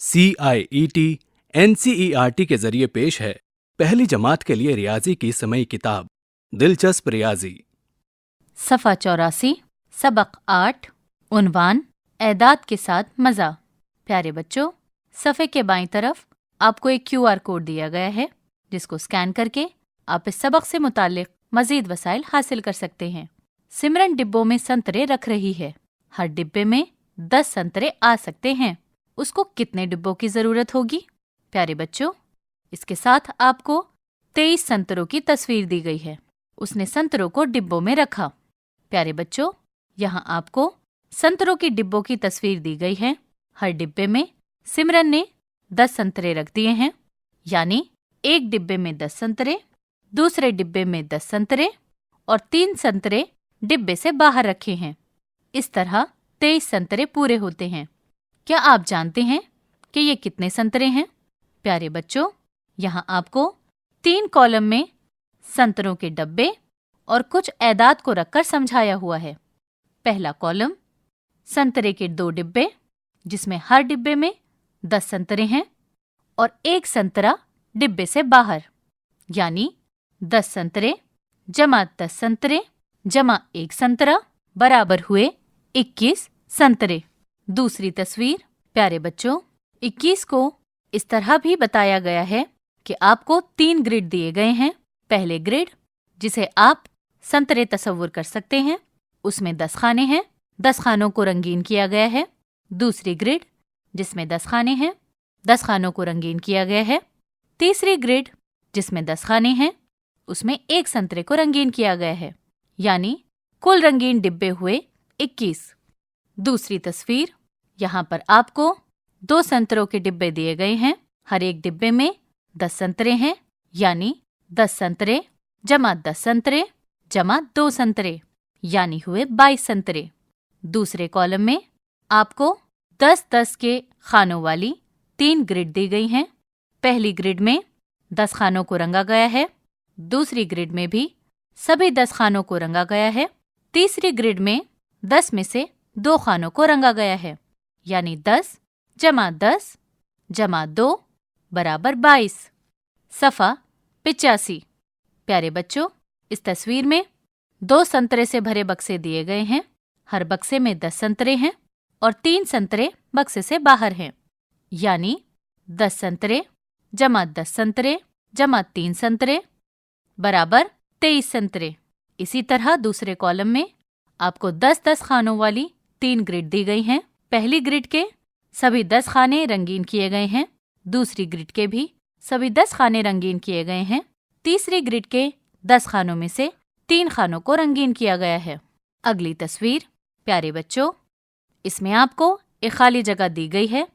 CIET NCERT के जरिए पेश है पहली जमात के लिए रियाजी की समई किताब दिलचस्प रियाजी। सफ़ा 84, सबक 8, उन्वान एदाद के साथ मज़ा। प्यारे बच्चों, सफ़े के बाईं तरफ आपको एक QR कोड दिया गया है जिसको स्कैन करके आप इस सबक से मुताल्लिक़ मज़ीद वसाइल हासिल कर सकते हैं। सिमरन डिब्बों में संतरे रख रही है। हर डिब्बे में 10 संतरे आ सकते हैं। उसको कितने डिब्बों की ज़रूरत होगी? प्यारे बच्चों, इसके साथ आपको 23 संतरों की तस्वीर दी गई है। उसने संतरों को डिब्बों में रखा। प्यारे बच्चों, यहाँ आपको संतरों की डिब्बों की तस्वीर दी गई है। हर डिब्बे में सिमरन ने 10 संतरे रख दिए हैं, यानी एक डिब्बे में 10 संतरे, दूसरे डिब्बे में 10 संतरे और 3 संतरे डिब्बे से बाहर रखे हैं। इस तरह 23 संतरे पूरे होते हैं। क्या आप जानते हैं कि ये कितने संतरे हैं? प्यारे बच्चों, यहाँ आपको 3 कॉलम में संतरों के डब्बे और कुछ एदाद को रखकर समझाया हुआ है। पहला कॉलम संतरे के 2 डिब्बे जिसमें हर डिब्बे में 10 संतरे हैं और एक संतरा डिब्बे से बाहर, यानी 10 संतरे जमा 10 संतरे जमा 1 संतरा बराबर हुए 21 संतरे। दूसरी तस्वीर। प्यारे बच्चों, 21 को इस तरह भी बताया गया है कि आपको 3 ग्रिड दिए गए हैं। पहले ग्रिड, जिसे आप संतरे तसव्वुर कर सकते हैं, उसमें 10 खाने हैं। 10 खानों को रंगीन किया गया है। दूसरी ग्रिड, जिसमें 10 खाने हैं, 10 खानों को रंगीन किया गया है। तीसरी ग्रिड, जिसमें 10 खाने हैं, उसमें 1 संतरे को रंगीन किया गया है, यानी कुल रंगीन डिब्बे हुए 21। दूसरी तस्वीर। यहाँ पर आपको 2 संतरों के डिब्बे दिए गए हैं। हर एक डिब्बे में 10 संतरे हैं, यानी 10 संतरे जमा 10 संतरे जमा 2 संतरे, यानी हुए 22 संतरे। दूसरे कॉलम में आपको 10-10 के खानों वाली 3 ग्रिड दी गई हैं। पहली ग्रिड में 10 खानों को रंगा गया है। दूसरी ग्रिड में भी सभी 10 खानों को रंगा गया है। तीसरी ग्रिड में 10 में से 2 खानों को रंगा गया है, यानी 10 जमा 10 जमा 2 बराबर 22। सफ़ा 85। प्यारे बच्चों, इस तस्वीर में 2 संतरे से भरे बक्से दिए गए हैं। हर बक्से में 10 संतरे हैं और 3 संतरे बक्से से बाहर हैं, यानी 10 संतरे जमा 10 संतरे जमा 3 संतरे बराबर 23 संतरे। इसी तरह दूसरे कॉलम में आपको 10-10 खानों वाली 3 ग्रिड दी गई हैं। पहली ग्रिड के सभी 10 खाने रंगीन किए गए हैं। दूसरी ग्रिड के भी सभी 10 खाने रंगीन किए गए हैं। तीसरी ग्रिड के 10 खानों में से 3 खानों को रंगीन किया गया है। अगली तस्वीर। प्यारे बच्चों, इसमें आपको एक खाली जगह दी गई है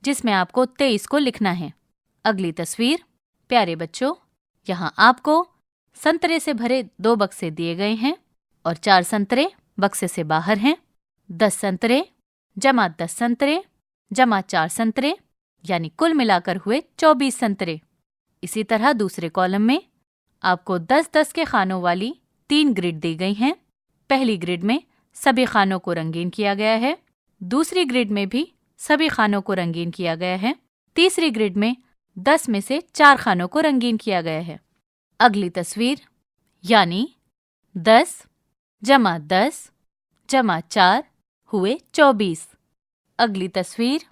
जिसमें आपको 23 को लिखना है। अगली तस्वीर। प्यारे बच्चों, यहाँ आपको संतरे से भरे 2 बक्से दिए गए हैं और 4 संतरे बक्से से बाहर हैं। 10 संतरे जमा 10 संतरे जमा 4 संतरे, यानी कुल मिलाकर हुए 24 संतरे। इसी तरह दूसरे कॉलम में आपको 10-10 के खानों वाली 3 ग्रिड दी गई हैं। पहली ग्रिड में सभी खानों को रंगीन किया गया है। दूसरी ग्रिड में भी सभी खानों को रंगीन किया गया है। तीसरी ग्रिड में 10 में से 4 खानों को रंगीन किया गया है। अगली तस्वीर, यानी 10 जमा 10 जमा 4 हुए 24। अगली तस्वीर।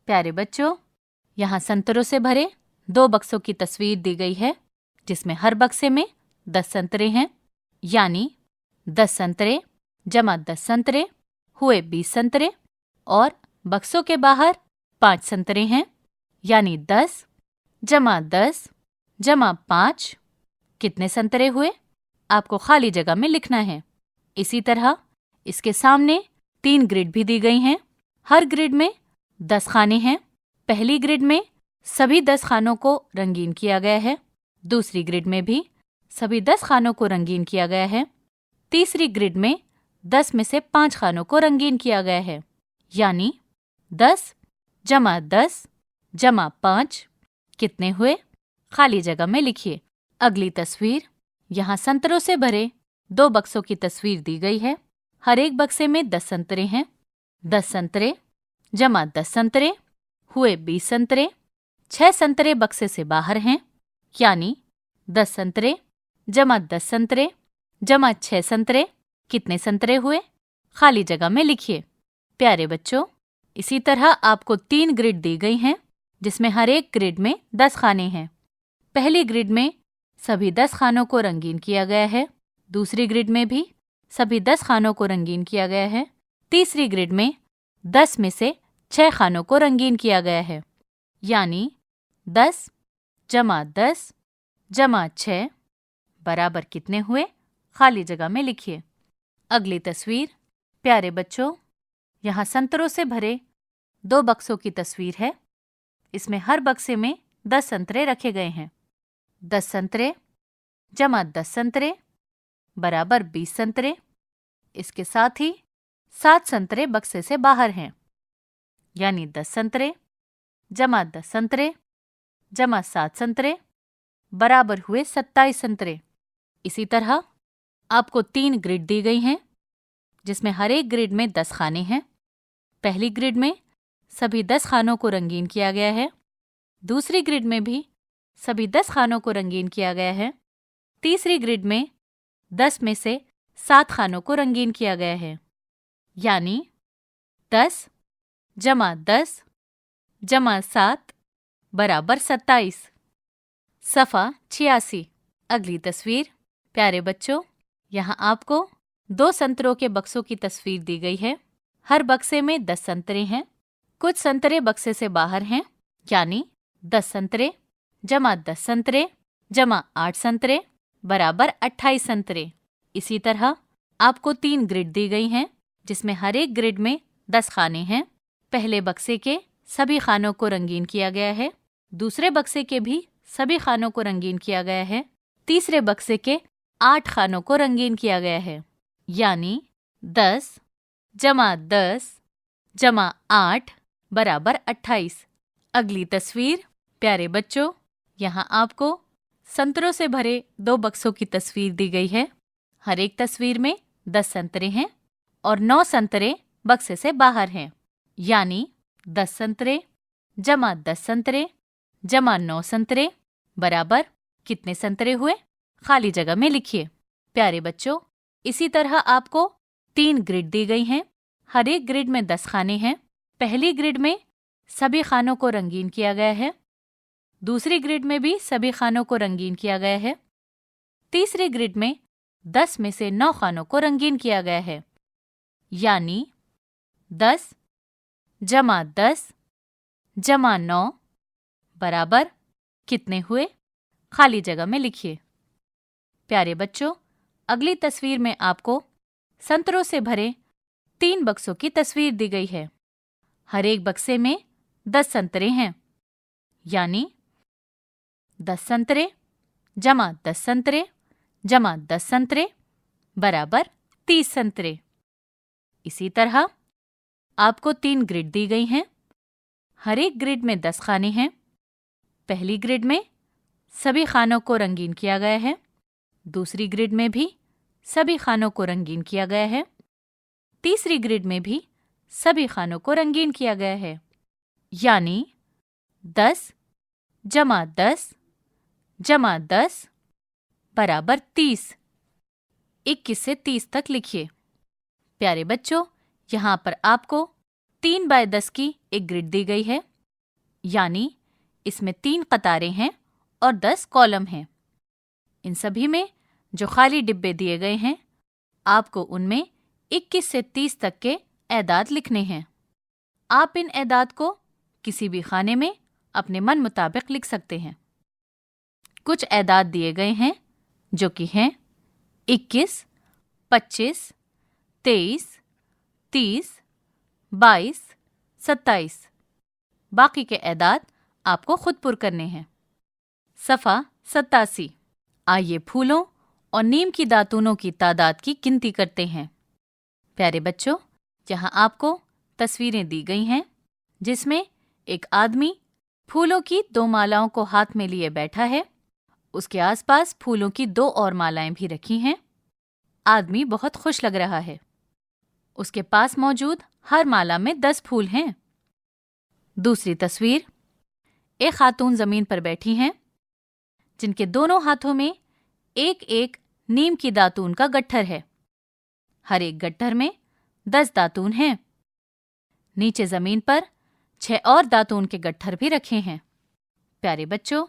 प्यारे बच्चों, यहाँ संतरों से भरे 2 बक्सों की तस्वीर दी गई है जिसमें हर बक्से में 10 संतरे हैं, यानी 10 संतरे जमा 10 संतरे हुए 20 संतरे और बक्सों के बाहर 5 संतरे हैं, यानी 10 जमा 10 जमा 5 कितने संतरे हुए? आपको खाली जगह में लिखना है। इसी तरह इसके सामने 3 ग्रिड भी दी गई हैं। हर ग्रिड में 10 खाने हैं। पहली ग्रिड में सभी 10 खानों को रंगीन किया गया है। दूसरी ग्रिड में भी सभी 10 खानों को रंगीन किया गया है। तीसरी ग्रिड में 10 में से 5 खानों को रंगीन किया गया है, यानी 10 जमा 10 जमा 5 कितने हुए? खाली जगह में लिखिए। अगली तस्वीर। यहाँ संतरों से भरे 2 बक्सों की तस्वीर दी गई है। हर एक बक्से में 10 संतरे हैं। 10 संतरे जमा 10 संतरे हुए 20 संतरे, 6 संतरे बक्से से बाहर हैं, यानी 10 संतरे जमा 10 संतरे जमा 6 संतरे कितने संतरे हुए? खाली जगह में लिखिए। प्यारे बच्चों, इसी तरह आपको 3 ग्रिड दी गई हैं, जिसमें हर एक ग्रिड में 10 खाने हैं। पहली ग्रिड में सभी 10 खानों को रंगीन किया गया है। दूसरी ग्रिड में भी सभी 10 खानों को रंगीन किया गया है। तीसरी ग्रिड में 10 में से 6 खानों को रंगीन किया गया है, यानी 10 जमा 10 जमा 6 बराबर कितने हुए? खाली जगह में लिखिए। अगली तस्वीर। प्यारे बच्चों, यहाँ संतरों से भरे 2 बक्सों की तस्वीर है। इसमें हर बक्से में 10 संतरे रखे गए हैं। 10 संतरे जमा 10 संतरे बराबर 20 संतरे। इसके साथ ही 7 संतरे बक्से से बाहर हैं, यानी 10 संतरे जमा 10 संतरे जमा 7 संतरे बराबर हुए 27 संतरे। इसी तरह आपको 3 ग्रिड दी गई हैं, जिसमें हर एक ग्रिड में 10 खाने हैं। पहली ग्रिड में सभी 10 खानों को रंगीन किया गया है। दूसरी ग्रिड में भी सभी 10 खानों को रंगीन किया गया है। तीसरी ग्रिड में 10 में से 7 खानों को रंगीन किया गया है, यानी 10 जमा 10 जमा 7 बराबर 27। सफ़ा 86। अगली तस्वीर। प्यारे बच्चों, यहाँ आपको 2 संतरों के बक्सों की तस्वीर दी गई है। हर बक्से में 10 संतरे हैं। कुछ संतरे बक्से से बाहर हैं, यानी 10 संतरे जमा 10 संतरे जमा 8 संतरे बराबर 28 संतरे। इसी तरह आपको 3 ग्रिड दी गई हैं, जिसमें हर एक ग्रिड में 10 खाने हैं। पहले बक्से के सभी खानों को रंगीन किया गया है। दूसरे बक्से के भी सभी खानों को रंगीन किया गया है। तीसरे बक्से के 8 खानों को रंगीन किया गया है, यानी 10 जमा 10 जमा 8 बराबर 28। अगली तस्वीर। प्यारे बच्चों, यहाँ आपको संतरों से भरे 2 बक्सों की तस्वीर दी गई है। हर एक तस्वीर में 10 संतरे हैं और 9 संतरे बक्से से बाहर हैं, यानी 10 संतरे जमा 10 संतरे जमा 9 संतरे बराबर कितने संतरे हुए? खाली जगह में लिखिए। प्यारे बच्चों, इसी तरह आपको 3 ग्रिड दी गई हैं। हर एक ग्रिड में 10 खाने हैं। पहली ग्रिड में सभी खानों को रंगीन किया गया है। दूसरी ग्रिड में भी सभी खानों को रंगीन किया गया है। तीसरी ग्रिड में 10 में से 9 खानों को रंगीन किया गया है, यानी 10 जमा 10 जमा 9 बराबर कितने हुए? खाली जगह में लिखिए। प्यारे बच्चों, अगली तस्वीर में आपको संतरों से भरे 3 बक्सों की तस्वीर दी गई है। हर एक बक्से में 10 संतरे हैं, यानी 10 संतरे जमा 10 संतरे जमा 10 संतरे बराबर 30 संतरे। इसी तरह आपको 3 ग्रिड दी गई हैं। हर एक ग्रिड में 10 खाने हैं। पहली ग्रिड में सभी खानों को रंगीन किया गया है। दूसरी ग्रिड में भी सभी खानों को रंगीन किया गया है। तीसरी ग्रिड में भी सभी खानों को रंगीन किया गया है, यानी 10 जमा 10 जमा 10 बराबर 30। 21 से 30 तक लिखिए। प्यारे बच्चों, यहाँ पर आपको 3 बाय 10 की एक ग्रिड दी गई है, यानी इसमें 3 कतारें हैं और 10 कॉलम हैं। इन सभी में जो खाली डिब्बे दिए गए हैं, आपको उनमें 21 से 30 तक के एदाद लिखने हैं। आप इन एदाद को किसी भी खाने में अपने मन मुताबिक लिख सकते हैं। कुछ एदाद दिए गए हैं, जो कि हैं 21, 25, 23, 30, 22, 27। बाकी के एदाद आपको खुद पुर करने हैं। सफ़ा 87। आइए फूलों और नीम की दातूनों की तादाद की गिनती करते हैं। प्यारे बच्चों, यहाँ आपको तस्वीरें दी गई हैं, जिसमें एक आदमी फूलों की 2 मालाओं को हाथ में लिए बैठा है। उसके आसपास फूलों की 2 और मालाएं भी रखी हैं। आदमी बहुत खुश लग रहा है। उसके पास मौजूद हर माला में 10 फूल हैं। दूसरी तस्वीर, एक खातून जमीन पर बैठी हैं जिनके दोनों हाथों में एक एक नीम की दातून का गट्ठर है। हर एक गट्ठर में 10 दातून हैं। नीचे जमीन पर 6 और दातून के गट्ठर भी रखे हैं। प्यारे बच्चों,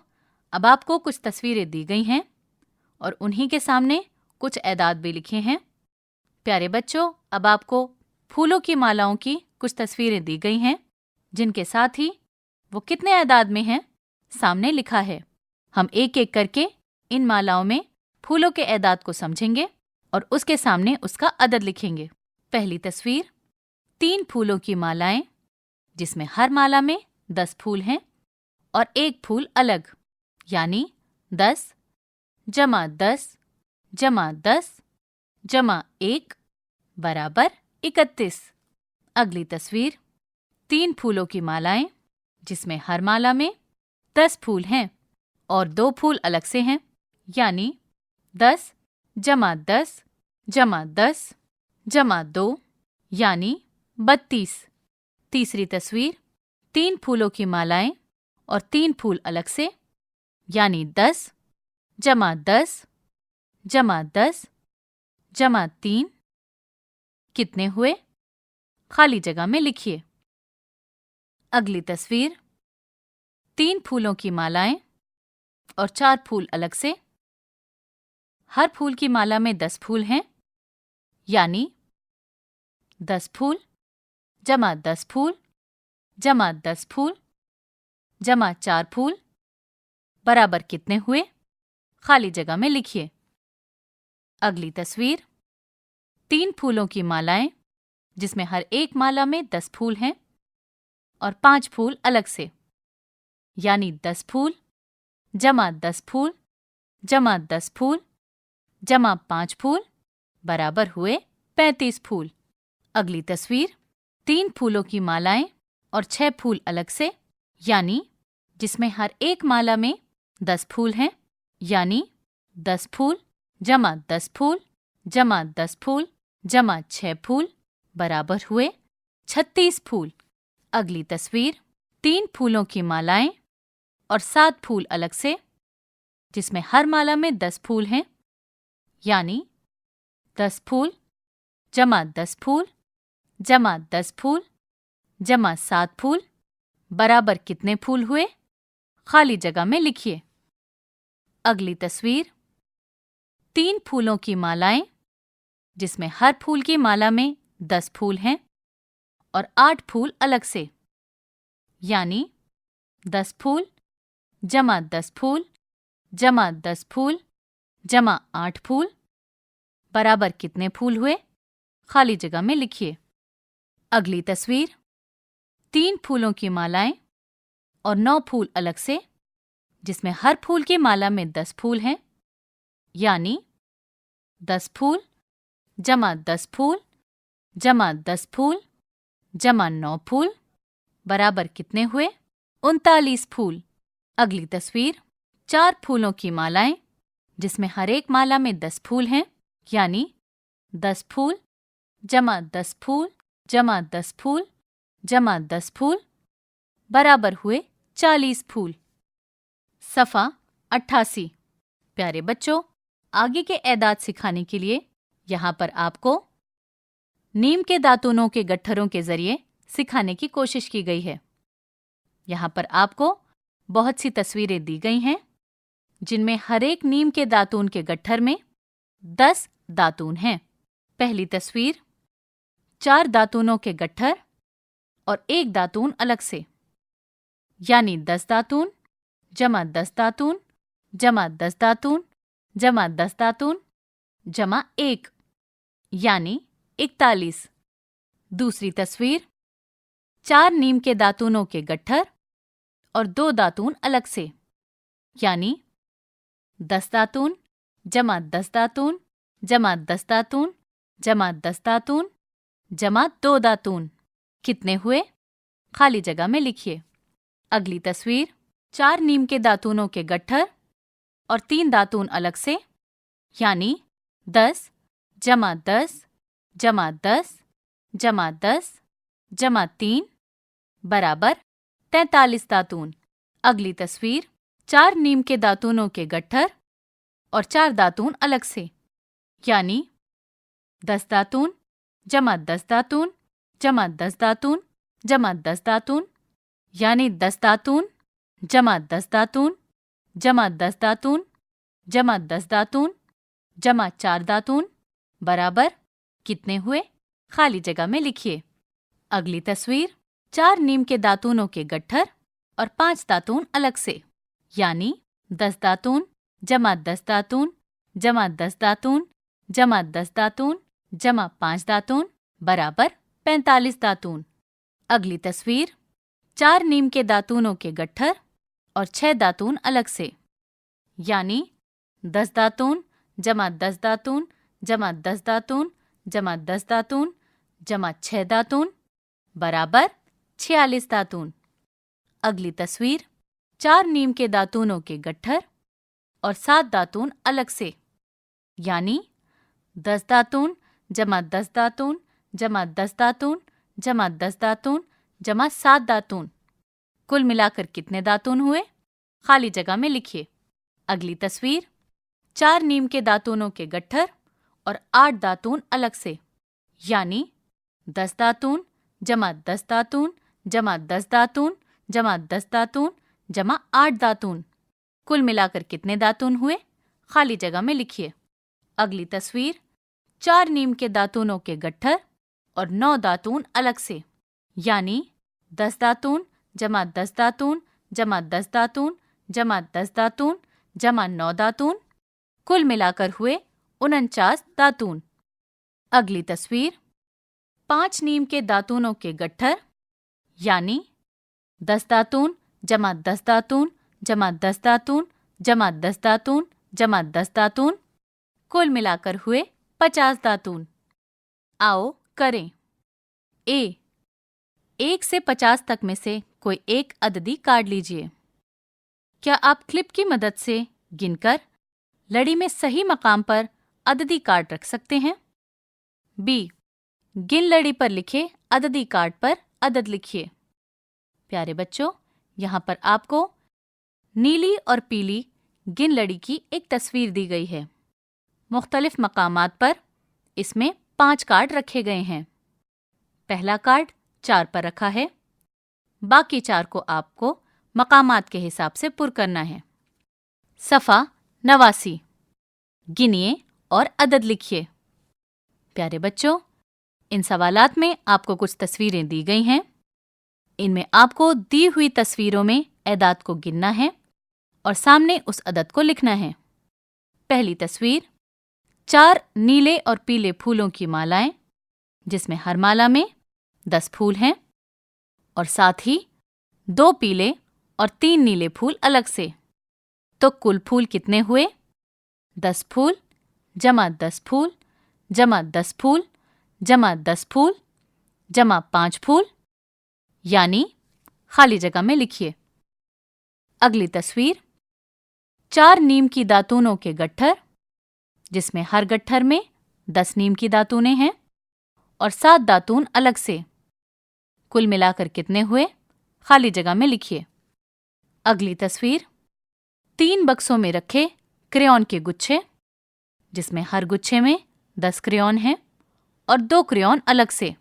अब आपको कुछ तस्वीरें दी गई हैं और उन्हीं के सामने कुछ एदाद भी लिखे हैं। प्यारे बच्चों, अब आपको फूलों की मालाओं की कुछ तस्वीरें दी गई हैं जिनके साथ ही वो कितने एदाद में हैं सामने लिखा है। हम एक एक करके इन मालाओं में फूलों के एदाद को समझेंगे और उसके सामने उसका अदद लिखेंगे। पहली तस्वीर, 3 फूलों की मालाएं जिसमें हर माला में 10 फूल हैं और एक फूल अलग, यानी 10 जमा 10 जमा 10 जमा 1 बराबर 31। अगली तस्वीर, 3 फूलों की मालाएं जिसमें हर माला में 10 फूल हैं और 2 फूल अलग से हैं, यानी 10 जमा 10 जमा 10 जमा 2 यानी 32। तीसरी तस्वीर, 3 फूलों की मालाएं और 3 फूल अलग से, यानी 10 जमा 10 जमा 10 जमा 3 कितने हुए? खाली जगह में लिखिए। अगली तस्वीर, 3 फूलों की मालाएं और 4 फूल अलग से, हर फूल की माला में 10 फूल हैं, यानी 10 फूल जमा 10 फूल जमा 10 फूल जमा 4 फूल बराबर कितने हुए? खाली जगह में लिखिए। अगली तस्वीर, 3 फूलों की मालाएं जिसमें हर एक माला में 10 फूल हैं और 5 फूल अलग से, यानी 10 फूल जमा 10 फूल जमा 10 फूल जमा 5 फूल बराबर हुए 35 फूल। अगली तस्वीर, 3 फूलों की मालाएं और 6 फूल अलग से, यानी जिसमें हर एक माला में 10 फूल हैं, यानी 10 फूल जमा 10 फूल जमा 10 फूल जमा 6 फूल बराबर हुए 36 फूल। अगली तस्वीर, 3 फूलों की मालाएं और 7 फूल अलग से, जिसमें हर माला में 10 फूल हैं, यानी 10 फूल जमा 10 फूल जमा 10 फूल जमा 7 फूल बराबर कितने फूल हुए? खाली जगह में लिखिए। अगली तस्वीर, 3 फूलों की मालाएं जिसमें हर फूल की माला में 10 फूल हैं और 8 फूल अलग से, यानी 10 फूल जमा 10 फूल जमा 10 फूल जमा 8 फूल बराबर कितने फूल हुए? खाली जगह में लिखिए। अगली तस्वीर, 3 फूलों की मालाएं और 9 फूल अलग से, जिसमें हर फूल की माला में 10 फूल हैं, यानी 10 फूल जमा 10 फूल जमा 10 फूल जमा 9 फूल बराबर कितने हुए? 39 फूल। अगली तस्वीर, 4 फूलों की मालाएं जिसमें हर एक माला में 10 फूल हैं, यानी 10 फूल जमा 10 फूल जमा 10 फूल जमा 10 फूल बराबर हुए 40 फूल। सफ़ा 88। प्यारे बच्चों, आगे के एदाद सिखाने के लिए यहाँ पर आपको नीम के दातूनों के गट्ठरों के जरिए सिखाने की कोशिश की गई है। यहाँ पर आपको बहुत सी तस्वीरें दी गई हैं जिनमें हर एक नीम के दातून के गट्ठर में 10 दातून हैं। पहली तस्वीर, 4 दातूनों के गट्ठर और 1 दातून अलग से, यानी 10 दातून जमा 10 दातून जमा 10 दातून जमा 10 दातून जमा 1, यानी 41। दूसरी तस्वीर, 4 नीम के दातूनों के गट्ठर और 2 दातून अलग से, यानी 10 दातून जमा 10 दातून जमा 10 दातून जमा 10 दातून जमा 2 दातून कितने हुए? खाली जगह में लिखिए। अगली तस्वीर, 4 नीम के दातूनों के गट्ठर और 3 दातून अलग से, यानी 10 जमा 10 जमा 10 जमा 10 जमा 3 बराबर 43 दातून। अगली तस्वीर 4 नीम के दातूनों के गट्ठर और 4 दातून अलग से, यानी 10 दातून जमा 10 दातून जमा 10 दातून जमा 10 दातून, यानी 10 दातून जमा 10 दातून जमा 10 दातून जमा 10 दातून जमा 4 दातून बराबर कितने हुए? खाली जगह में लिखिए। अगली तस्वीर 4 नीम के दातूनों के गट्ठर और 5 दातून अलग से, यानी 10 दातून जमा 10 दातून जमा 10 दातून जमा 10 दातून जमा 5 दातून बराबर 45 दातून। अगली तस्वीर 4 नीम के दातूनों के गट्ठर और 6 दातून अलग से, यानी 10 दातून जमा 10 दातून जमा 10 दातून जमा 10 दातून जमा 6 दातून बराबर 46 दातून। अगली तस्वीर 4 नीम के दातूनों के गट्ठर और 7 दातून अलग से, यानी 10 दातून जमा 10 दातून जमा 10 दातून जमा 10 दातून जमा 7 दातून, कुल मिलाकर कितने दातून हुए? खाली जगह में लिखिए। अगली तस्वीर 4 नीम के दातूनों के गट्ठर और 8 दातून अलग से, यानी 10 दातून जमा 10 दातून जमा 10 दातून जमा 10 दातून जमा 8 दातून, कुल मिलाकर कितने दातून हुए? खाली जगह में लिखिए। अगली तस्वीर 4 नीम के दातूनों के गट्ठर और 9 दातून अलग से, यानी 10 दातून जमा 10 दातून जमा 10 दातून जमा 10 दातून जमा 9 दातून, कुल मिलाकर हुए 49 दातून। अगली तस्वीर 5 नीम के दातूनों के गट्ठर, यानी 10 दातून जमा 10 दातून जमा 10 दातून जमा 10 दातून जमा 10 दातून, कुल मिलाकर हुए 50 दातून। आओ करें। ए 1 से 50 तक में से कोई एक अददी काट लीजिए। क्या आप क्लिप की मदद से गिनकर लड़ी में सही मकाम पर अददी कार्ड रख सकते हैं? बी गिन लड़ी पर लिखे अददी कार्ड पर अदद लिखिए। प्यारे बच्चों, यहाँ पर आपको नीली और पीली गिन लड़ी की एक तस्वीर दी गई है। मुख्तलिफ मकामात पर इसमें 5 कार्ड रखे गए हैं। पहला कार्ड 4 पर रखा है, बाकी 4 को आपको मकामात के हिसाब से पुर करना है। सफ़ा 89, गिनिए और अदद लिखिए। प्यारे बच्चों, इन सवालात में आपको कुछ तस्वीरें दी गई हैं। इनमें आपको दी हुई तस्वीरों में एदाद को गिनना है और सामने उस अदद को लिखना है। पहली तस्वीर 4 नीले और पीले फूलों की मालाएं, जिसमें हर माला में 10 फूल हैं और साथ ही 2 पीले और 3 नीले फूल अलग से। तो कुल फूल कितने हुए? 10 फूल जमा 10 फूल जमा 10 फूल जमा 10 फूल जमा 5 फूल, यानी खाली जगह में लिखिए। अगली तस्वीर 4 नीम की दातूनों के गट्ठर, जिसमें हर गट्ठर में 10 नीम की दातूनें हैं और 7 दातून अलग से। कुल मिलाकर कितने हुए? खाली जगह में लिखिए। अगली तस्वीर 3 बक्सों में रखे क्रेयॉन के गुच्छे, जिसमें हर गुच्छे में 10 क्रेयॉन हैं और 2 क्रेयॉन अलग से।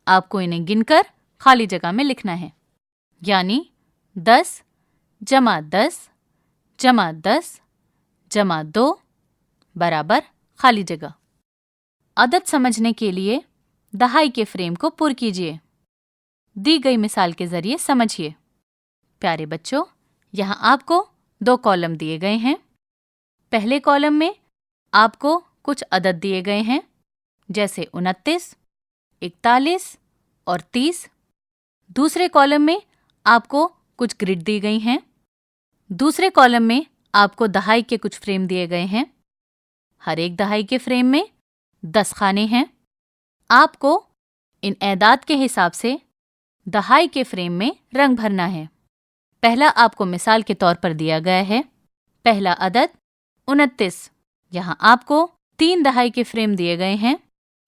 आपको इन्हें गिनकर खाली जगह में लिखना है, यानी 10 जमा 10 जमा 10 जमा 2 बराबर खाली जगह। अदद समझने के लिए दहाई के फ्रेम को पुर कीजिए। दी गई मिसाल के जरिए समझिए। प्यारे बच्चों, यहाँ आपको 2 कॉलम दिए गए हैं। पहले कॉलम में आपको कुछ अदद दिए गए हैं, जैसे 29, 41 और 30। दूसरे कॉलम में आपको कुछ ग्रिड दी गई हैं। दूसरे कॉलम में आपको दहाई के कुछ फ्रेम दिए गए हैं। हर एक दहाई के फ्रेम में 10 खाने हैं। आपको इन एदाद के हिसाब से दहाई के फ्रेम में रंग भरना है। पहला आपको मिसाल के तौर पर दिया गया है। पहला अदद 29। यहाँ आपको 3 दहाई के फ्रेम दिए गए हैं।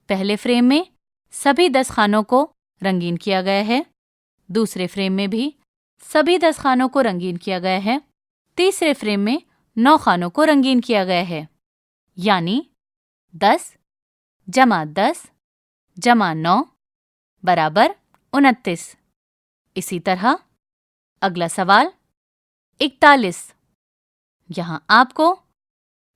पहले फ्रेम में सभी 10 खानों को रंगीन किया गया है। दूसरे फ्रेम में भी सभी 10 खानों को रंगीन किया गया है। तीसरे फ्रेम में 9 खानों को रंगीन किया गया है, यानी 10 जमा 10 जमा 9 बराबर 29। इसी तरह अगला सवाल 41। यहाँ आपको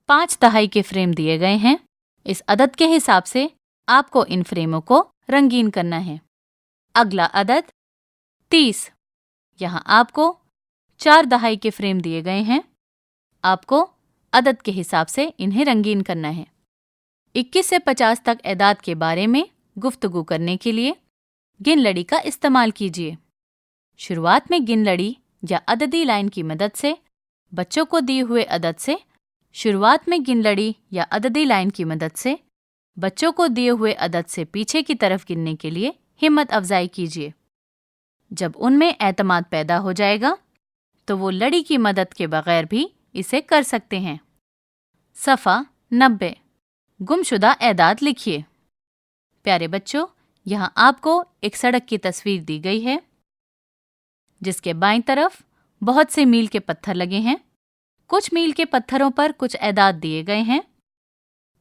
5 दहाई के फ्रेम दिए गए हैं। इस अदद के हिसाब से आपको इन फ्रेमों को रंगीन करना है। अगला अदद 30। यहाँ आपको 4 दहाई के फ्रेम दिए गए हैं। आपको अदद के हिसाब से इन्हें रंगीन करना है। 21 से 50 तक एदाद के बारे में गुफ्तगू करने के लिए गिन लड़ी का इस्तेमाल कीजिए। शुरुआत में गिन लड़ी या अददी लाइन की मदद से बच्चों को दिए हुए अदद से पीछे की तरफ गिनने के लिए हिम्मत अफजाई कीजिए। जब उनमें एतमाद पैदा हो जाएगा तो वो लड़ी की मदद के बगैर भी इसे कर सकते हैं। सफ़ा 90 गुमशुदा एदाद लिखिए। प्यारे बच्चों, यहाँ आपको एक सड़क की तस्वीर दी गई है जिसके बाईं तरफ बहुत से मील के पत्थर लगे हैं। कुछ मील के पत्थरों पर कुछ एदाद दिए गए हैं,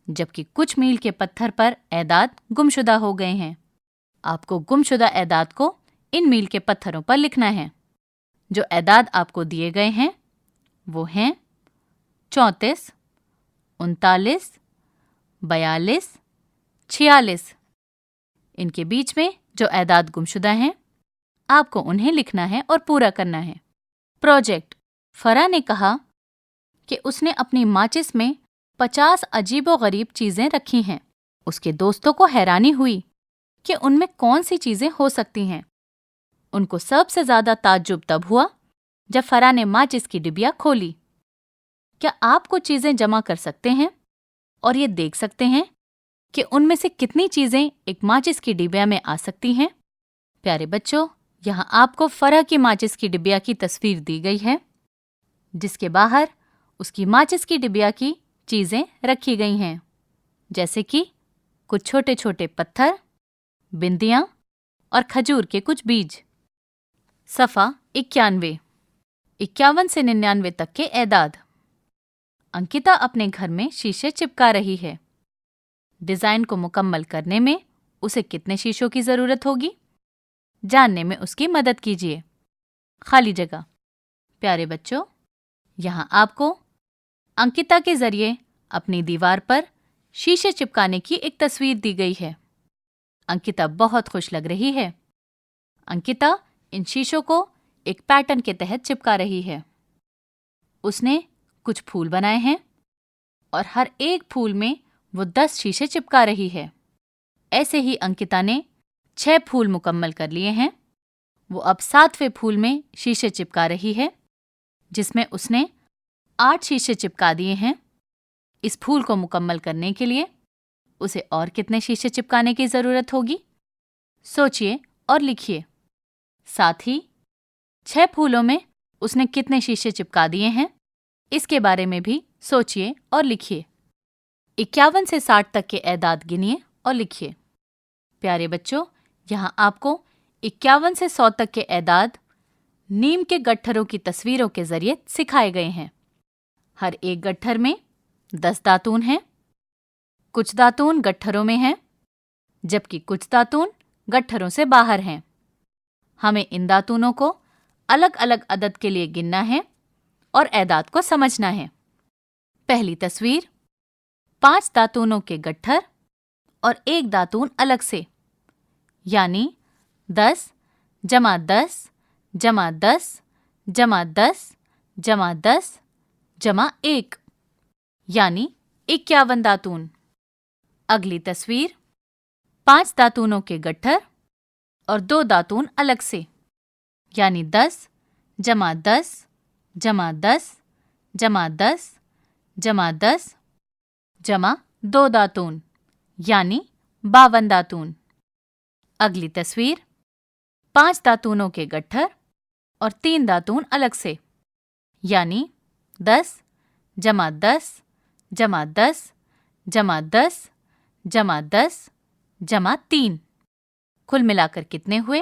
जबकि कुछ मील के पत्थर पर एदाद गुमशुदा हो गए हैं। आपको गुमशुदा एदाद को इन मील के पत्थरों पर लिखना है। जो एदाद आपको दिए गए हैं वो हैं 34, 39, 42, 46। इनके बीच में जो एदाद गुमशुदा हैं आपको उन्हें लिखना है और पूरा करना है। प्रोजेक्ट। फरा ने कहा कि उसने अपनी माचिस में 50 अजीबोगरीब चीज़ें रखी हैं। उसके दोस्तों को हैरानी हुई कि उनमें कौन सी चीज़ें हो सकती हैं। उनको सबसे ज़्यादा ताज्जुब तब हुआ जब फरा ने माचिस की डिबिया खोली। क्या आप कुछ चीज़ें जमा कर सकते हैं और ये देख सकते हैं कि उनमें से कितनी चीज़ें एक माचिस की डिबिया में आ सकती हैं? प्यारे बच्चों, यहाँ आपको फरा की माचिस की डिबिया की तस्वीर दी गई है, जिसके बाहर उसकी माचिस की डिबिया की चीज़ें रखी गई हैं, जैसे कि कुछ छोटे छोटे पत्थर, बिंदियाँ और खजूर के कुछ बीज। सफ़ा 91 51 से 99 तक के एदाद। अंकिता अपने घर में शीशे चिपका रही है। डिज़ाइन को मुकम्मल करने में उसे कितने शीशों की ज़रूरत होगी? जानने में उसकी मदद कीजिए। खाली जगह। प्यारे बच्चों, यहाँ आपको अंकिता के ज़रिए अपनी दीवार पर शीशे चिपकाने की एक तस्वीर दी गई है। अंकिता बहुत खुश लग रही है। अंकिता इन शीशों को एक पैटर्न के तहत चिपका रही है। उसने कुछ फूल बनाए हैं और हर एक फूल में वो 10 शीशे चिपका रही है। ऐसे ही अंकिता ने 6 फूल मुकम्मल कर लिए हैं। वो अब 7वें फूल में शीशे चिपका रही है, जिसमें उसने 8 शीशे चिपका दिए हैं। इस फूल को मुकम्मल करने के लिए उसे और कितने शीशे चिपकाने की ज़रूरत होगी? सोचिए और लिखिए। साथ ही 6 फूलों में उसने कितने शीशे चिपका दिए हैं, इसके बारे में भी सोचिए और लिखिए। 51 से 60 तक के एदाद गिनिए और लिखिए। प्यारे बच्चों, यहाँ आपको 51 से 100 तक के एदाद नीम के गट्ठरों की तस्वीरों के जरिए सिखाए गए हैं। हर एक गट्ठर में 10 दातून हैं। कुछ दातून गट्ठरों में हैं, जबकि कुछ दातून गट्ठरों से बाहर हैं। हमें इन दातूनों को अलग अलग अदद के लिए गिनना है और एदाद को समझना है। पहली तस्वीर 5 दातूनों के गट्ठर और एक दातून अलग से, यानी 10 जमा 10 जमा 10 जमा 10 जमा 10 जमा 1, यानी 51 दातून। अगली तस्वीर 5 दातूनों के गट्ठर और 2 दातून अलग से, यानी 10 जमा 10 जमा 10 जमा 10 जमा 10 जमा 2 दातून, यानी 52 दातून। अगली तस्वीर 5 दातूनों के गट्ठर और 3 दातून अलग से, यानी 10 जमा 10 जमा 10 जमा 10 जमा 10 जमा 3। कुल मिलाकर कितने हुए?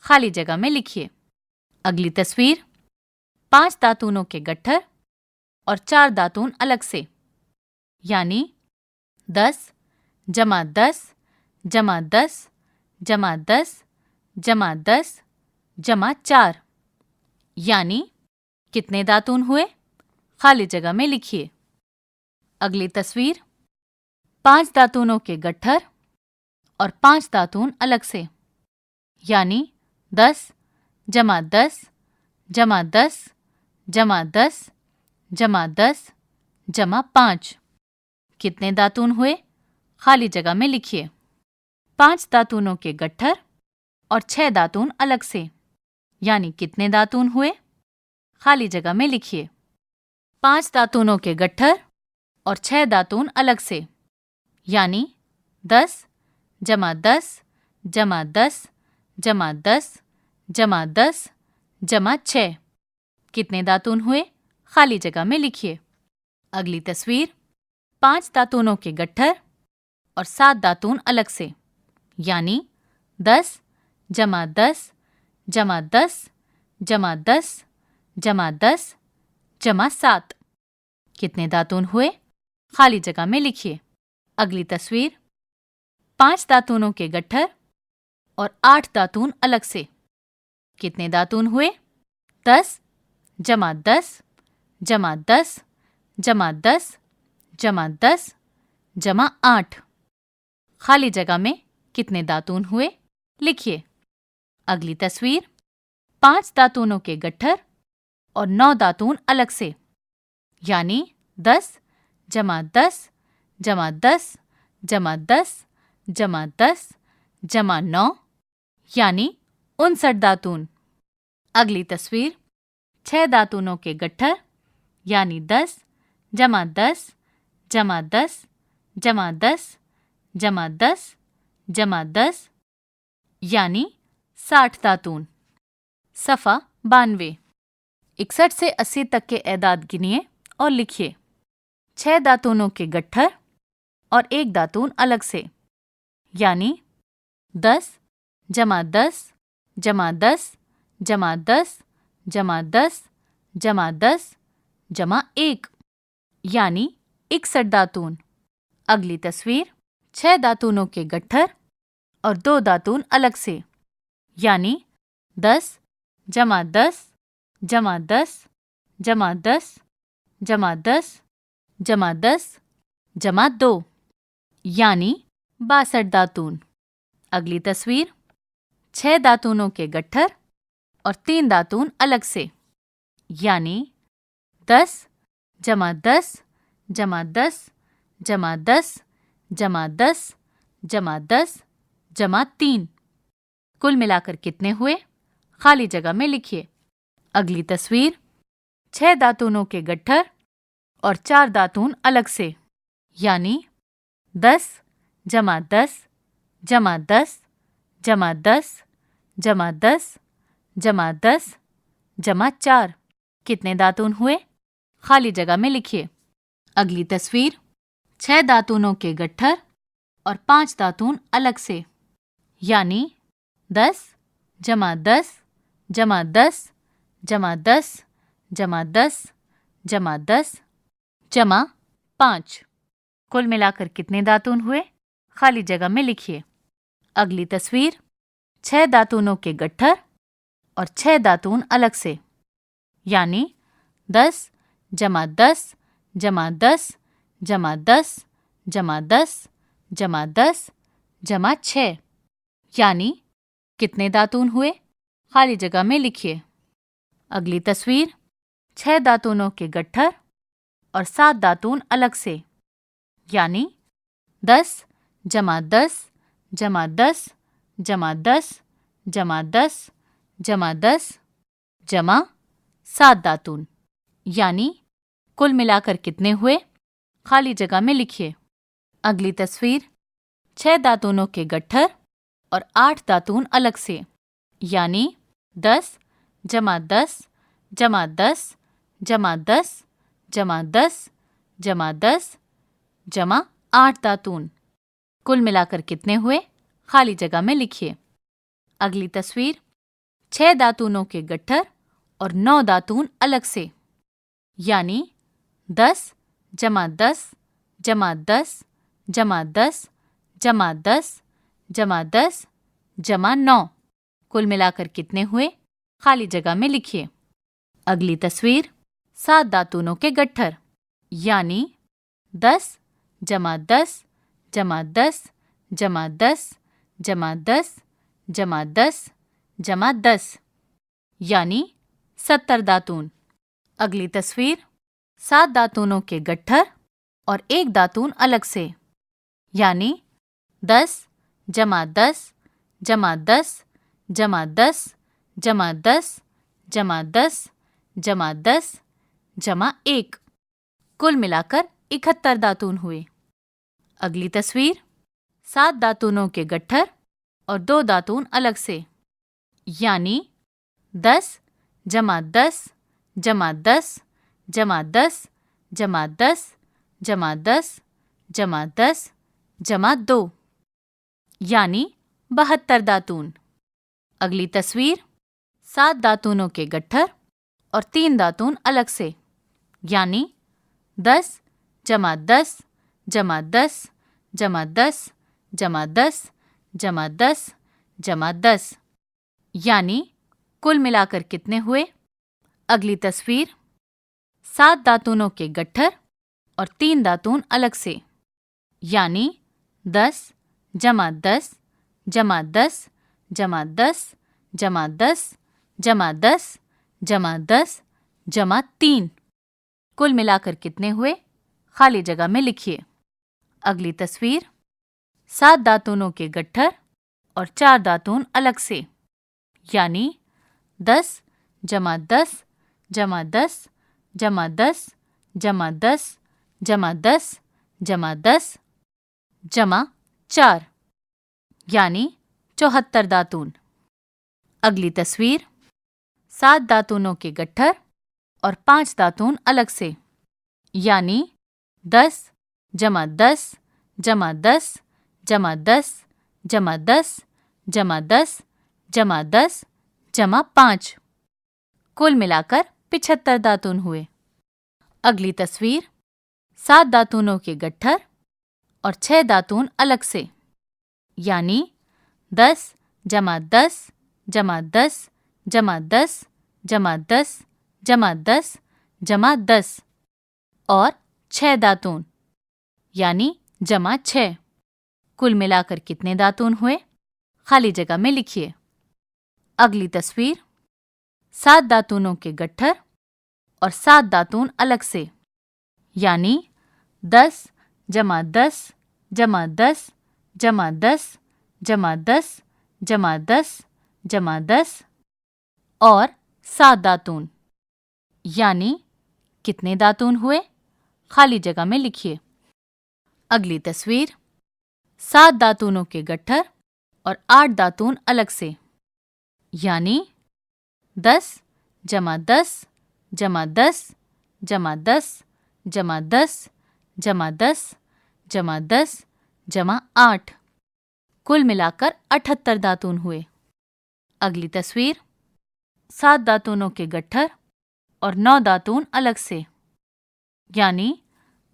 खाली जगह में लिखिए। अगली तस्वीर 5 दातूनों के गट्ठर और 4 दातून अलग से, यानी 10 जमा 10 जमा 10 जमा 10 जमा 10 जमा 4, यानी कितने दातून हुए? खाली जगह में लिखिए। अगली तस्वीर 5 दातूनों के गट्ठर और 5 दातून अलग से, यानी 10 जमा 10 जमा 10 जमा 10 जमा 10 जमा 5, कितने दातून हुए? खाली जगह में लिखिए। 5 दातूनों के गट्ठर और 6 दातून अलग से, यानी कितने दातून हुए? खाली जगह में लिखिए। 5 दातूनों के गट्ठर और 6 दातून अलग से, यानी 10 जमा 10 जमा 10 जमा 10 जमा 10 जमा 6, कितने दातून हुए? खाली जगह में लिखिए। अगली तस्वीर 5 दातूनों के गट्ठर और 7 दातून अलग से, यानी 10 जमा 10 जमा 10 जमा 10 जमा 10 जमा 7, कितने दातून हुए? खाली जगह में लिखिए। अगली तस्वीर 5 दातूनों के गट्ठर और 8 दातून अलग से, कितने दातून हुए? 10 जमा 10 जमा 10 जमा 10 जमा 10 जमा 8, खाली जगह में कितने दातून हुए? लिखिए। अगली तस्वीर 5 दातूनों के गट्ठर और 9 दातून अलग से, यानी 10 जमा 10 जमा 10 जमा 10 जमा 10 जमा 9, यानी 59 दातून। अगली तस्वीर 6 दातूनों के गट्ठर, यानी 10 जमा 10 जमा 10 जमा 10 जमा 10 जमा 10, यानी 60 दातून। सफ़ा 92। 61 से 80 तक के एदाद गिनिए और लिखिए। 6 दातूनों के गट्ठर और 1 दातून अलग से, यानी 10 जमा 10 जमा 10 जमा 10 जमा 10 जमा 10 जमा 1, यानी 61 दातून। अगली तस्वीर 6 दातूनों के गट्ठर और 2 दातून अलग से, यानी 10 जमा 10 जमा 10 जमा 10 जमा 10 जमा 10 जमा 2, यानी 62 दातून। अगली तस्वीर 6 दातूनों के गट्ठर और 3 दातून अलग से, यानी 10 जमा 10 जमा 10 जमा 10 जमा 10 जमा 10 जमा 3, कुल मिलाकर कितने हुए? खाली जगह में लिखिए। अगली तस्वीर 6 दातूनों के गट्ठर और 4 दातून अलग से, यानी 10 जमा 10 जमा 10 जमा 10 जमा 10 जमा 10 जमा 4, कितने दातून हुए? खाली जगह में लिखिए। अगली तस्वीर 6 दातूनों के गट्ठर और 5 दातून अलग से, यानी 10 जमा 10 जमा 10 जमा 10 जमा 10 जमा 10 जमा 5, कुल मिलाकर कितने दातून हुए? खाली जगह में लिखिए। अगली तस्वीर 6 दातूनों के गट्ठर और 6 दातून अलग से, यानी 10 जमा 10 जमा 10 जमा 10 जमा 10 जमा 10 जमा 6, यानी कितने दातून हुए? खाली जगह में लिखिए। अगली तस्वीर 6 दातूनों के गट्ठर और 7 दातून अलग से, यानी 10 जमा 10 जमा 10 जमा 10 जमा 10 जमा 10 जमा 7 दातून, यानी कुल मिलाकर कितने हुए? खाली जगह में लिखिए। अगली तस्वीर 6 दातूनों के गट्ठर और 8 दातून अलग से, यानी 10 जमा 10 जमा 10 जमा 10 जमा 10 जमा 10 जमा 8 दातून, कुल मिलाकर कितने हुए? खाली जगह में लिखिए। अगली तस्वीर 6 दातूनों के गट्ठर और 9 दातून अलग से, यानी 10 जमा 10 जमा 10 जमा 10 जमा 10 जमा 10 जमा 9। कुल मिलाकर कितने हुए? खाली जगह में लिखिए। अगली तस्वीर 7 दातूनों के गट्ठर, यानी 10 जमा 10 जमा 10 जमा 10 जमा 10 जमा 10 जमा 10, यानी 70 दातून। अगली तस्वीर 7 दातूनों के गट्ठर और 1 दातून अलग से, यानी 10 जमा 10 जमा 10 जमा 10 जमा 10 जमा 10 जमा 10 जमा 1। कुल मिलाकर 71 दातून हुए। अगली तस्वीर 7 दातूनों के गट्ठर और 2 दातून अलग से, यानी 10 जमा 10 जमा 10 जमा 10 जमा 10 जमा 10 जमा 10 जमा 2, यानी 72 दातून। अगली तस्वीर 7 दातूनों के गट्ठर और 3 दातून अलग से, यानी 10 जमा 10 जमा 10 जमा 10 जमा 10 जमा 10 जमा 10, यानी कुल मिलाकर कितने हुए? अगली तस्वीर 7 दातूनों के गट्ठर और 3 दातून अलग से, यानी 10 जमा 10 जमा 10 जमा 10 जमा 10 जमा 10 जमा 10 जमा 3। कुल मिलाकर कितने हुए? खाली जगह में लिखिए। अगली तस्वीर 7 दातूनों के गट्ठर और 4 दातून अलग से, यानी 10 जमा 10 जमा 10 जमा 10 जमा 10 जमा 10 जमा 10 जमा 4, यानी 74 दातून। अगली तस्वीर 7 दातूनों के गट्ठर और 5 दातून अलग से, यानी 10 जमा 10 जमा 10 जमा 10 जमा 10 जमा 10 जमा 10 जमा 5। कुल मिलाकर 75 दातून हुए। अगली तस्वीर 7 दातूनों के गट्ठर और 6 दातून अलग से, यानी 10 जमा 10 जमा 10 जमा 10 जमा 10 जमा 10 जमा 10 और 6 दातून, यानी जमा 6। कुल मिलाकर कितने दातून हुए? खाली जगह में लिखिए। अगली तस्वीर 7 दातूनों के गट्ठर और 7 दातून अलग से, यानी 10 जमा 10 जमा 10 जमा 10 जमा 10 जमा 10 जमा 10 और 7 दातून, यानी कितने दातून हुए? खाली जगह में लिखिए। अगली तस्वीर 7 दातूनों के गट्ठर और 8 दातून अलग से, यानी 10 जमा 10 जमा 10 जमा 10 जमा 10 जमा 10 जमा 10 जमा 8। कुल मिलाकर 78 दातून हुए। अगली तस्वीर 7 दातूनों के गट्ठर और 9 दातून अलग से, यानी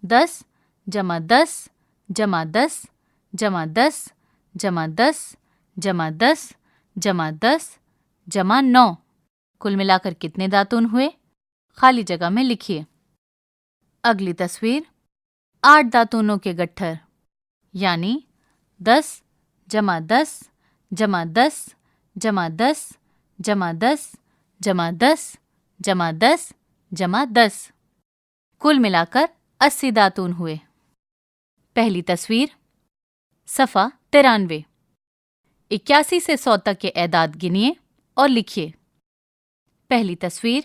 10 जमा 10 जमा 10 जमा 10 जमा 10 जमा 10 जमा 10 जमा 9। कुल मिलाकर कितने दातून हुए? खाली जगह में लिखिए। अगली तस्वीर 8 दातूनों के गट्ठर, यानी 10 जमा 10 जमा 10 जमा 10 जमा 10 जमा 10 जमा 10 जमा 10। कुल मिलाकर 80 दातून हुए। पहली तस्वीर सफ़ा 93। 81 से 100 तक के एदाद गिनिए और लिखिए। पहली तस्वीर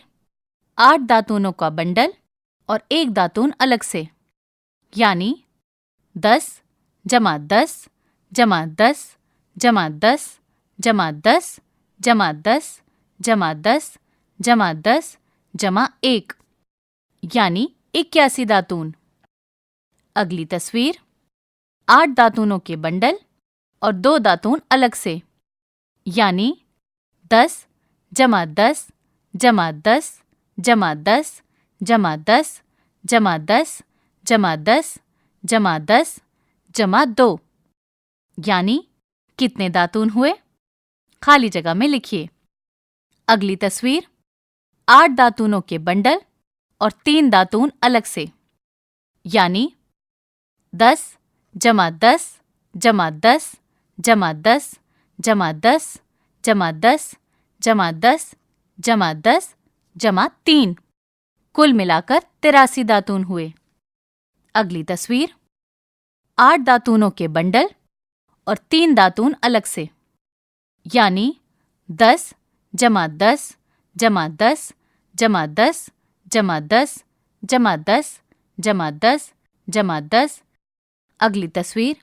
8 दातूनों का बंडल और 1 दातून अलग से, यानी 10 जमा 10 जमा 10 जमा 10 जमा 10 जमा 10 जमा 10 जमा 10 जमा 1, यानी 81 दातून। अगली तस्वीर 8 दातूनों के बंडल और 2 दातून अलग से, यानी 10 जमा 10 जमा 10 जमा 10 जमा 10 जमा 10 जमा 10 जमा 10 जमा 2 यानी कितने दातून हुए? खाली जगह में लिखिए। अगली तस्वीर 8 दातूनों के बंडल और 3 दातून अलग से, यानी 10 जमा 10 जमा 10 जमा 10 जमा 10 जमा 10 जमा 10 जमा 10 जमा 3, कुल मिलाकर 83 दातून हुए। अगली तस्वीर 8 दातूनों के बंडल और 3 दातून अलग से, यानी 10 जमा 10 जमा 10 जमा 10 जमा 10 जमा 10 जमा 10 जमा 10। अगली तस्वीर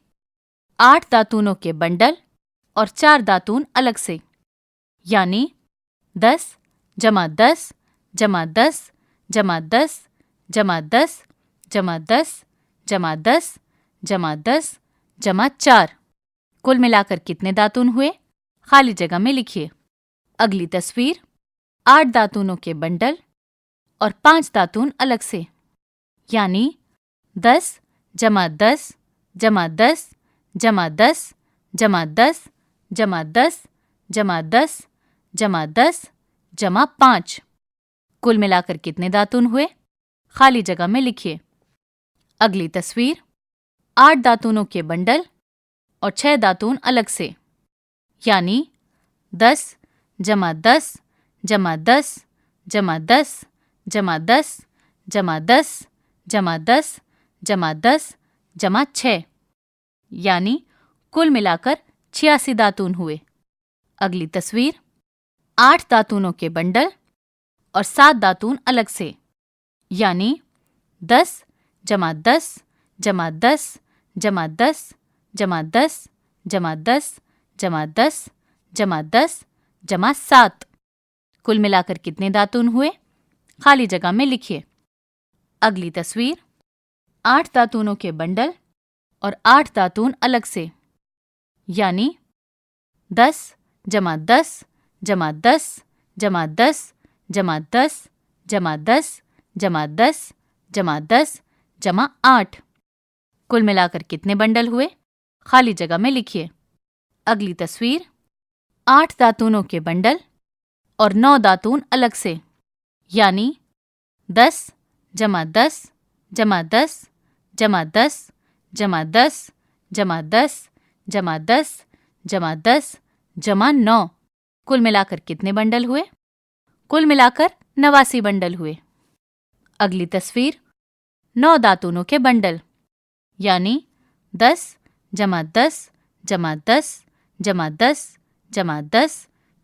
8 दातूनों के बंडल और 4 दातून अलग से, यानी 10 जमा 10 जमा 10 जमा 10 जमा 10 जमा 10 जमा 10 जमा 10 जमा 4, कुल मिलाकर कितने दातून हुए? खाली जगह में लिखिए। अगली तस्वीर 8 दातूनों के बंडल और 5 दातून अलग से, यानी 10 जमा 10 जमा 10 जमा 10 जमा 10 जमा 10 जमा 10 जमा 10 जमा 5, कुल मिलाकर कितने दातून हुए? खाली जगह में लिखिए। अगली तस्वीर 8 दातूनों के बंडल और 6 दातून अलग से, यानी 10 जमा 10 जमा 10 जमा 10 जमा 10 जमा 10 जमा 10 जमा 10 जमा 6, यानी कुल मिलाकर 86 दातून हुए। अगली तस्वीर 8 दातूनों के बंडल और 7 दातून अलग से, यानी 10 जमा 10 जमा 10 जमा 10 जमा 10 जमा 10 जमा 10 जमा 10 जमा 7, कुल मिलाकर कितने दातून हुए? खाली जगह में लिखिए। अगली तस्वीर 8 दातूनों के बंडल और 8 दातून अलग से, यानी 10 जमा 10 जमा 10 जमा 10 जमा 10 जमा 10 जमा 10 जमा 10 जमा 8, कुल मिलाकर कितने बंडल हुए? खाली जगह में लिखिए। अगली तस्वीर 8 दातूनों के बंडल और 9 दातून अलग से, यानी 10 जमा 10 जमा 10 जमा 10 जमा 10 जमा 10 जमा 10 जमा 10 जमा 9, कुल मिलाकर कितने बंडल हुए? कुल मिलाकर 89 बंडल हुए। अगली तस्वीर 9 दातूनों के बंडल, यानी 10 जमा 10 जमा 10 जमा 10 जमा 10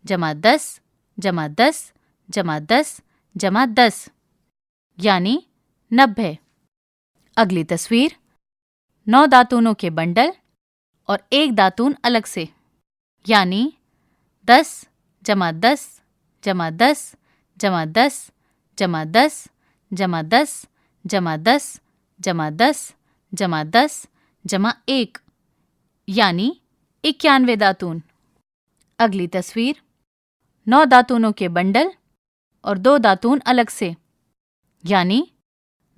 जमा 10 जमा 10 जमा 10 जमा 10, यानी 90। अगली तस्वीर 9 दातूनों के बंडल और 1 दातून अलग से, यानी 10 जमा 10 जमा 10 जमा 10 जमा 10 जमा 10 जमा 10 जमा 10 जमा 10 जमा 1, यानी 91 दातून। अगली तस्वीर 9 दातूनों के बंडल और 2 दातून अलग से, यानी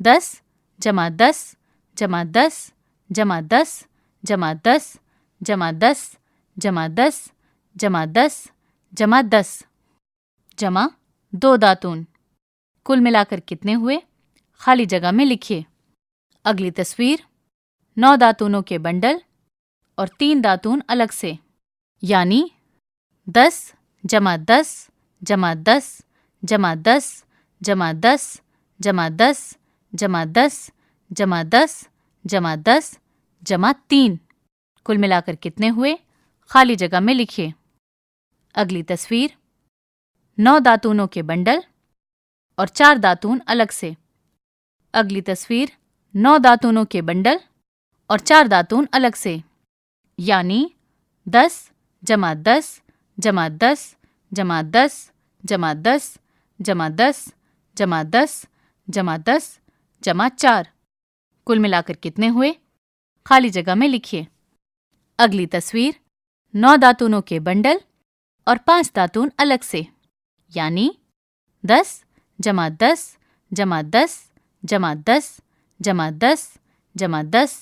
10 जमा 10 जमा 10 जमा 10 जमा 10 जमा 10 जमा 10 जमा 10 जमा 10 जमा 2 दातून, कुल मिलाकर कितने हुए? खाली जगह में लिखिए। अगली तस्वीर 9 दातूनों के बंडल और 3 दातून अलग से, यानी 10 जमा 10 जमा 10 जमा 10 जमा 10 जमा 10 जमा 10 जमा 10 जमा 10 जमा 3, कुल मिलाकर कितने हुए? खाली जगह में लिखिए। अगली तस्वीर 9 दातूनों के बंडल और 4 दातून अलग से। अगली तस्वीर 9 दातूनों के बंडल और 4 दातून अलग से, यानी 10 जमा 10 जमा 10 जमा 10 जमा 10 जमा 10 जमा 10 जमा 10 जमा 4, कुल मिलाकर कितने हुए? खाली जगह में लिखिए। अगली तस्वीर 9 दातूनों के बंडल और 5 दातून अलग से, यानी 10 जमा 10 जमा 10 जमा 10 जमा 10 जमा 10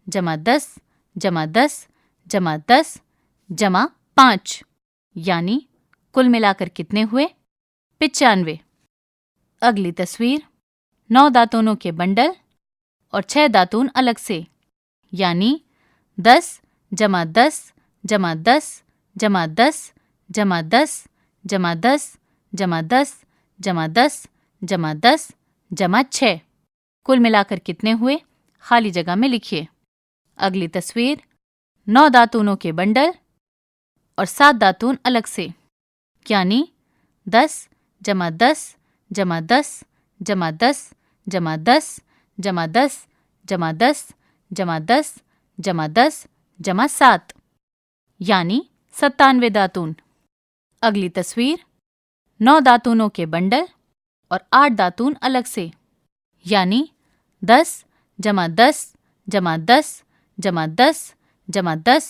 जमा 10 जमा 10 जमा 10 जमा 5, यानी कुल मिलाकर कितने हुए? 95। अगली तस्वीर 9 दातूनों के बंडल और 6 दातून अलग से, यानी 10 जमा 10 जमा 10 जमा 10 जमा 10 जमा 10 जमा 10 जमा 10 जमा 10 जमा 6, कुल मिलाकर कितने हुए? खाली जगह में लिखिए। अगली तस्वीर 9 दातूनों के बंडल और 7 दातून अलग से, यानी 10 जमा 10 जमा 10 जमा 10 जमा 10 जमा 10 जमा 10 जमा 10 जमा 10 जमा 7, यानी 97 दातून। अगली तस्वीर 9 दातूनों के बंडल और 8 दातून अलग से, यानी 10 जमा 10 जमा 10 जमा 10 जमा 10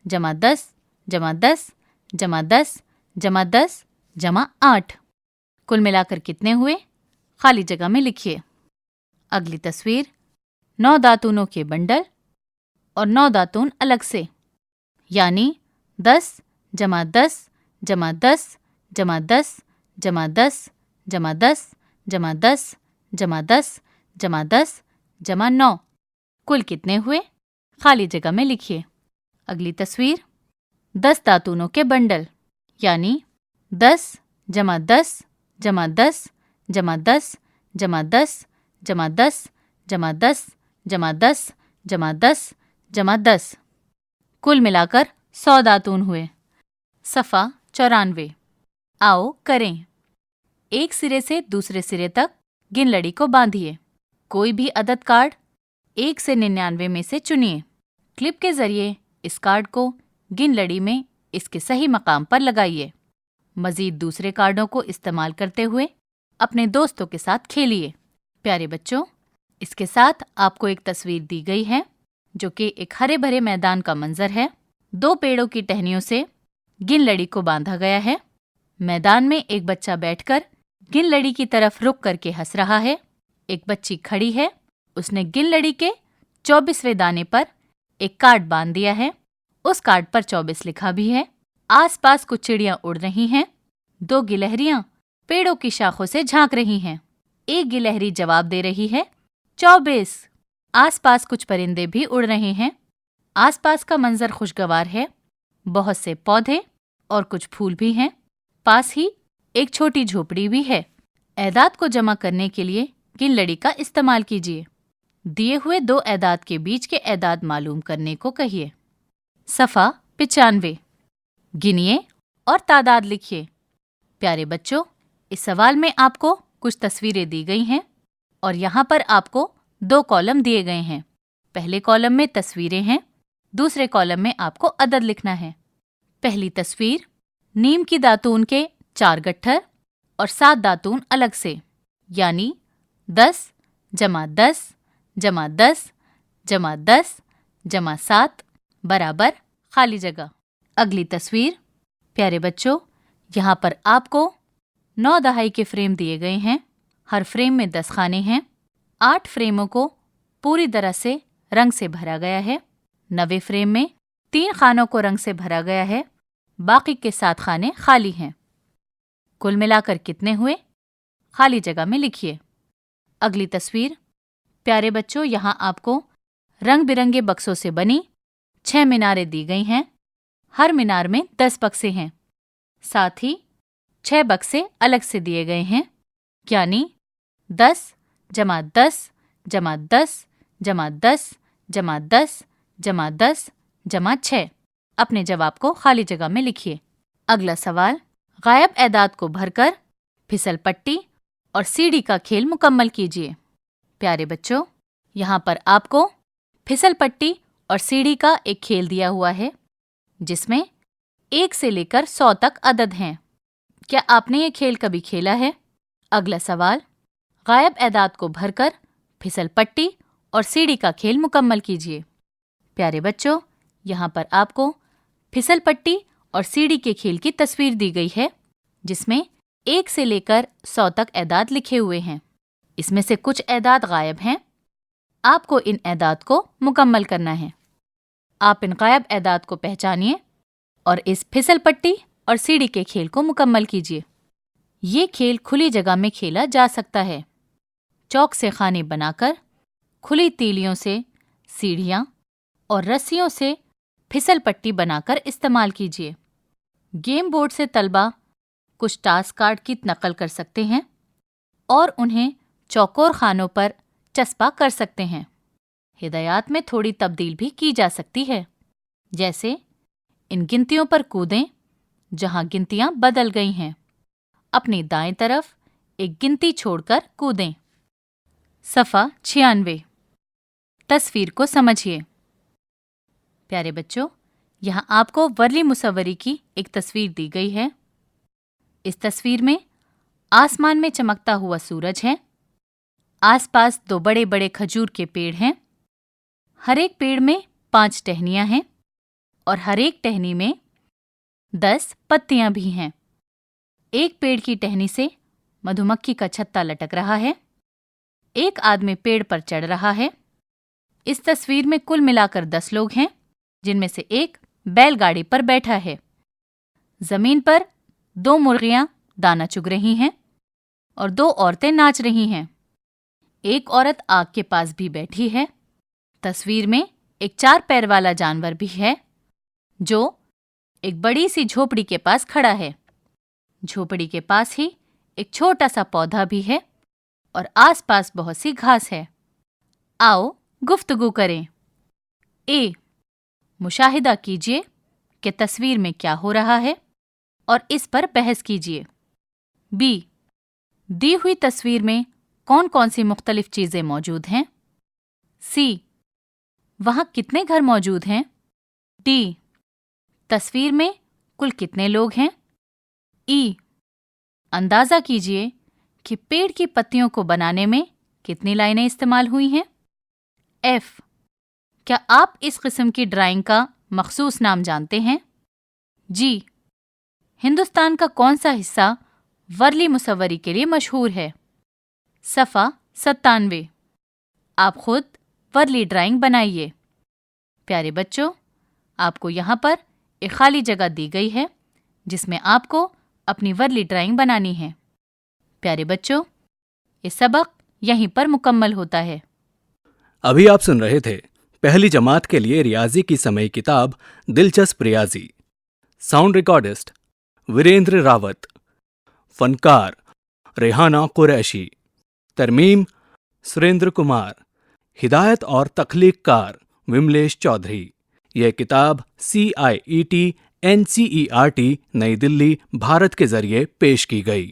जमा 10 जमा 10 जमा 10 जमा 10 जमा 8, कुल मिलाकर कितने हुए? खाली जगह में लिखिए। अगली तस्वीर 9 दातूनों के बंडल और 9 दातून अलग से, यानी 10 जमा 10 जमा 10 जमा 10 जमा 10 जमा 10 जमा 10 जमा 10 जमा 10 जमा 9, कुल कितने हुए? खाली जगह में लिखिए। अगली तस्वीर 10 दातूनों के बंडल, यानी 10 जमा 10 जमा 10 जमा 10 जमा 10 जमा 10 जमा 10 जमा 10 जमा 10 जमा 10, कुल मिलाकर 100 दातून हुए। सफ़ा 94। आओ करें। एक सिरे से दूसरे सिरे तक गिन लड़ी को बांधिए। कोई भी अदद कार्ड 1 से 99 में से चुनिए। क्लिप के जरिए इस कार्ड को गिन लड़ी में इसके सही मकाम पर लगाइए। मज़ीद दूसरे कार्डों को इस्तेमाल करते हुए अपने दोस्तों के साथ खेलिए। प्यारे बच्चों, इसके साथ आपको एक तस्वीर दी गई है जो कि एक हरे भरे मैदान का मंजर है। 2 पेड़ों की टहनियों से गिन लड़ी को बांधा गया है। मैदान में एक बच्चा बैठकर गिन लड़ी की तरफ रुक करके हंस रहा है। एक बच्ची खड़ी है, उसने गिन लड़ी के 24वें दाने पर एक कार्ड बांध दिया है। उस कार्ड पर 24 लिखा भी है। आसपास कुछ चिड़ियां उड़ रही हैं। 2 गिलहरियां पेड़ों की शाखों से झांक रही हैं। एक गिलहरी जवाब दे रही है 24। आसपास कुछ परिंदे भी उड़ रहे हैं। आसपास का मंजर खुशगवार है। बहुत से पौधे और कुछ फूल भी हैं। पास ही एक छोटी झोपड़ी भी है। एदाद को जमा करने के लिए गिन लड़ी का इस्तेमाल कीजिए। दिए हुए 2 एदाद के बीच के एदाद मालूम करने को कहिए। सफ़ा 95। गिनिए और तादाद लिखिए। प्यारे बच्चों, इस सवाल में आपको कुछ तस्वीरें दी गई हैं और यहाँ पर आपको 2 कॉलम दिए गए हैं। पहले कॉलम में तस्वीरें हैं, दूसरे कॉलम में आपको अदद लिखना है। पहली तस्वीर नीम की दातून के 4 गट्ठर और 7 दातून अलग से, यानी 10 जमा 10 जमा 10 जमा 10 जमा 7 बराबर खाली जगह। अगली तस्वीर, प्यारे बच्चों, यहाँ पर आपको 9 दहाई के फ्रेम दिए गए हैं। हर फ्रेम में 10 खाने हैं। 8 फ्रेमों को पूरी तरह से रंग से भरा गया है। 9वें फ्रेम में 3 खानों को रंग से भरा गया है। बाकी के 7 खाने खाली हैं। कुल मिलाकर कितने हुए? खाली जगह में लिखिए। अगली तस्वीर, प्यारे बच्चों, यहाँ आपको रंग बिरंगे बक्सों से बनी 6 मीनारें दी गई हैं। हर मीनार में 10 बक्से हैं। साथ ही 6 बक्से अलग से दिए गए हैं, यानी 10 जमा 10 जमा 10 जमा 10 जमा 10 जमा 10 जमा 6। अपने जवाब को खाली जगह में लिखिए। अगला सवाल, गायब एदाद को भरकर फिसल पट्टी और सीढ़ी का खेल मुकम्मल कीजिए। प्यारे बच्चों, यहाँ पर आपको फिसल पट्टी और सीढ़ी का एक खेल दिया हुआ है जिसमें 1 से लेकर 100 तक अदद हैं। क्या आपने ये खेल कभी खेला है? अगला सवाल, गायब एदाद को भरकर फिसल पट्टी और सीढ़ी का खेल मुकम्मल कीजिए। प्यारे बच्चों, यहाँ पर आपको फिसल पट्टी और सीढ़ी के खेल की तस्वीर दी गई है जिसमें 1 से लेकर 100 तक एदाद लिखे हुए हैं। इसमें से कुछ एदाद गायब हैं। आपको इन एदाद को मुकम्मल करना है। आप इन गायब एदाद को पहचानिए और इस फिसल पट्टी और सीढ़ी के खेल को मुकम्मल कीजिए। ये खेल खुली जगह में खेला जा सकता है। चौक से खाने बनाकर, खुली तीलियों से सीढ़ियाँ और रस्सियों से फिसल पट्टी बनाकर इस्तेमाल कीजिए। गेम बोर्ड से तलबा कुछ टास्क कार्ड की नकल कर सकते हैं और उन्हें चौकोर खानों पर चस्पा कर सकते हैं। हिदायत में थोड़ी तब्दील भी की जा सकती है, जैसे इन गिनतियों पर कूदें जहां गिनतियां बदल गई हैं। अपनी दाएं तरफ एक गिनती छोड़कर कूदें। सफ़ा 96। तस्वीर को समझिए। प्यारे बच्चों, यहाँ आपको वर्ली मुसव्वरी की एक तस्वीर दी गई है। इस तस्वीर में आसमान में चमकता हुआ सूरज है। आसपास 2 बड़े बड़े खजूर के पेड़ हैं। हर एक पेड़ में 5 टहनियाँ हैं और हर एक टहनी में 10 पत्तियां भी हैं। एक पेड़ की टहनी से मधुमक्खी का छत्ता लटक रहा है। एक आदमी पेड़ पर चढ़ रहा है। इस तस्वीर में कुल मिलाकर 10 लोग हैं, जिनमें से एक बैलगाड़ी पर बैठा है। जमीन पर 2 मुर्गियां दाना चुग रही हैं और 2 औरतें नाच रही हैं। एक औरत आग के पास भी बैठी है। तस्वीर में एक 4 पैर वाला जानवर भी है, जो एक बड़ी सी झोपड़ी के पास खड़ा है। झोपड़ी के पास ही एक छोटा सा पौधा भी है और आसपास बहुत सी घास है। आओ गुफ्तगू करें। ए, मुशाहिदा कीजिए कि तस्वीर में क्या हो रहा है और इस पर बहस कीजिए। बी, दी हुई तस्वीर में कौन कौन सी मुख्तलिफ चीज़ें मौजूद हैं। सी, वहाँ कितने घर मौजूद हैं। डी, तस्वीर में कुल कितने लोग हैं। ई, अंदाज़ा कीजिए कि पेड़ की पत्तियों को बनाने में कितनी लाइनें इस्तेमाल हुई हैं। एफ, क्या आप इस किस्म की ड्राइंग का मखसूस नाम जानते हैं। जी, हिंदुस्तान का कौन सा हिस्सा वर्ली मुसव्वरी के लिए मशहूर है। सफ़ा 97। आप खुद वर्ली ड्राइंग बनाइए। प्यारे बच्चों, आपको यहाँ पर एक खाली जगह दी गई है जिसमें आपको अपनी वर्ली ड्राइंग बनानी है। प्यारे बच्चों, ये सबक यहीं पर मुकम्मल होता है। अभी आप सुन रहे थे पहली जमात के लिए रियाजी की समय किताब दिलचस्प रियाजी। साउंड रिकॉर्डिस्ट वीरेंद्र रावत, फनकार रेहाना कुरैशी, तरमीम सुरेंद्र कुमार, हिदायत और तख्लीक़कार विमलेश चौधरी। यह किताब CIET NCERT नई दिल्ली भारत के जरिए पेश की गई।